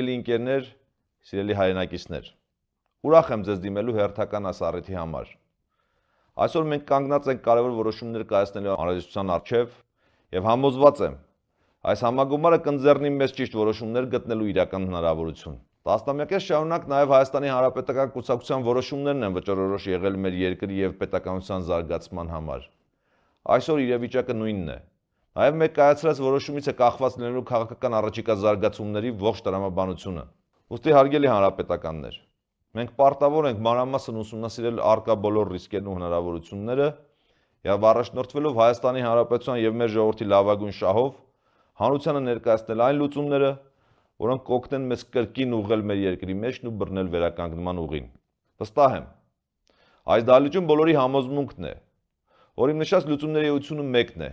Սիրելի ընկերներ, սիրելի հայրենակիցներ, ուրախ եմ ձեզ դիմելու հերթական այս առիթի համար։ Այսօր մենք կանգնած ենք կարևոր որոշումներ կայացնելու անհրաժեշտության առջև եւ համոզված եմ, այս համագումարը կընձեռնի մեզ ճիշտ որոշումներ գտնելու իրական հնարավորություն։ Տասնամյակներ շարունակ նաեւ Հայաստանի Հանրապետական կուսակցության որոշումներն են վճռորոշ եղել մեր երկրի եւ պետականության զարգացման համար։ Այսօր իրավիճակը նույնն է։ Նաև մեկ կայացրած որոշումից է կախված լինելու քաղաքական առաջիկա զարգացումների ողջ տրամաբանությունը։ Ուստի հարգելի հանրապետականներ, մենք պարտավոր ենք մանրամասն ուսումնասիրել առկա բոլոր ռիսկերն ու հնարավորությունները եւ առաջնորդվելով Հայաստանի Հանրապետության եւ մեր ժողովրդի լավագույն շահով հանրությանը ներկայացնել այն լուծումները, որոնք կօգնեն մեզ կրկին ուղղել մեր երկրի մեջն ու բռնել վերականգնման ուղին։ Վստահ եմ, այս դահլիճում բոլորի համոզմունքն է, որ իմ նշած լուծումների էությունը մեկն է՝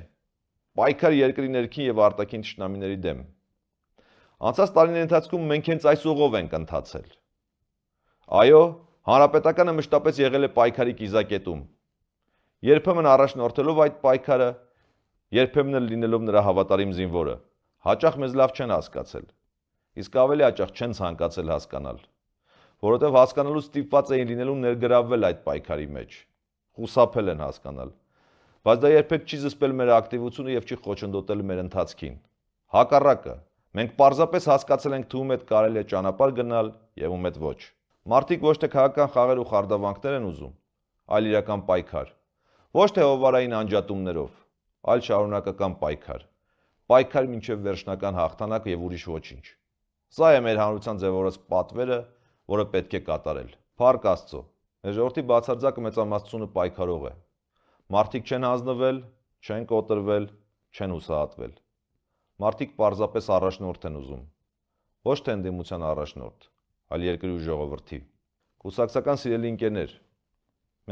պայքար երկրի ներքին եւ արտաքին թշնամիների դեմ։ Անցած տարիների ընթացքում մենք հենց այս ուղով ենք ընթացել։ Այո, հանրապետականը մշտապես եղել է պայքարի կիզակետում, երբեմն առաջնորդելով այդ պայքարը, երբեմն լինելով նրա հավատարիմ զինվորը, հաճախ մեզ լավ չեն հասկացել, իսկ ավելի հաճախ չեն ցանկացել հասկանալ, որովհետև հասկանալու ստիպված էին լինելու ներգրավվել այդ պայքարի մեջ, խուսափել են հասկանալ, բայց դա երբեք չի զսպել մեր ակտիվությունը եւ չի խոչընդոտել մեր ընթացքին։ Հակառակը, մենք պարզապես հասկացել ենք, թե ում հետ կարելի է ճանապարհ գնալ եւ ում հետ ոչ։ Մարդիկ ոչ թե քաղաքական խաղեր ու խարդավանքներ են ուզում, այլ իրական պայքար։ Ոչ թե հովվարային անջատումներով, այլ շարունակական պայքար։ Պայքար մինչև վերջնական հաղթանակ եւ ուրիշ ոչինչ։ Սա է մեր հանրության ձևավորած պատվերը, որը պետք է կատարել։ Փառք Աստծո, մեր ժողովրդի բացարձակ մեծամասնությունը պայքարող է։ Մարդիկ չեն հանձնվել, չեն կոտրվել, չեն հուսահատվել։ Մարդիկ պարզապես առաջնորդ են ուզում։ Ոչ թե ընդդիմության առաջնորդ, այլ երկրի ու ժողովրդի։ Կուսակցական սիրելի ընկերներ,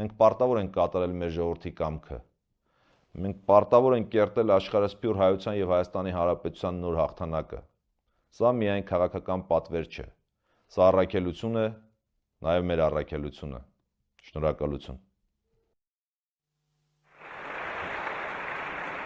մենք պարտավոր ենք կատարել մեր ժողովրդի կամքը։ Մենք պարտավոր ենք կերտել աշխարհասփյուռ հայության եւ Հայաստանի Հանրապետության նոր հաղթանակը։ Սա միայն քաղաքական պատվեր չէ։ Սա առաքելություն է, նաեւ մեր առաքելությունը։ Շնորհակալություն։